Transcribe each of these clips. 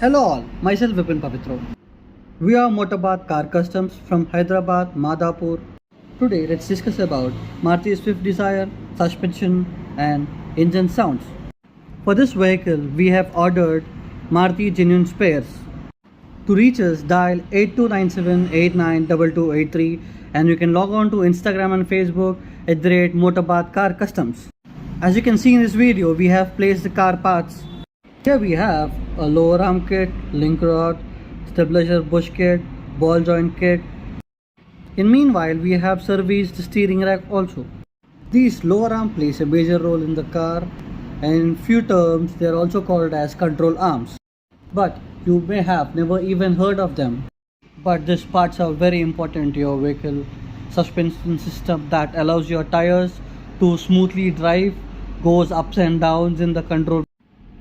Hello all, myself Vipin Pavitro. We are Motorbath Car Customs from Hyderabad, Madhapur. Today let's discuss about Maruti Swift Desire, suspension and engine sounds. For this vehicle we have ordered Maruti genuine spares. To reach us dial 8297892283 and you can log on to Instagram and Facebook at the rate Motorbath Car Customs. As you can see in this video we have placed the car parts. Here we have a lower arm kit, link rod, stabilizer bush kit, ball joint kit. In meanwhile, we have serviced the steering rack also. These lower arm plays a major role in the car and in few terms they are also called as control arms. But you may have never even heard of them. But these parts are very important to your vehicle. Suspension system that allows your tires to smoothly drive, goes ups and downs in the control.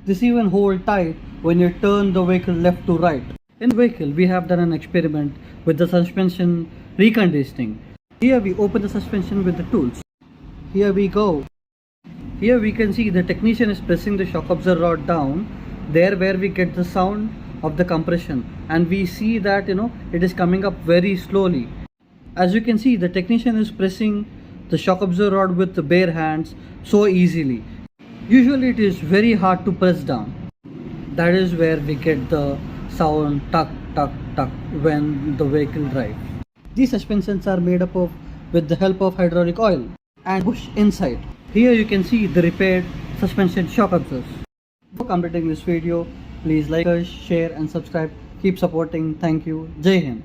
This even hold tight when you turn the vehicle left to right. In the vehicle we have done an experiment with the suspension reconditioning. Here we open the suspension with the tools. Here we go. Here we can see the technician is pressing the shock absorber rod down there where we get the sound of the compression, and we see that it is coming up very slowly. As you can see, the technician is pressing the shock absorber rod with the bare hands so easily. Usually it is very hard to press down. That is where we get the sound tuck tuck tuck when the vehicle drives. These suspensions are made up of with the help of hydraulic oil and push inside. Here you can see the repaired suspension shock absorbers. Before completing this video, please like us, share and subscribe. Keep supporting. Thank you. Jai Hind.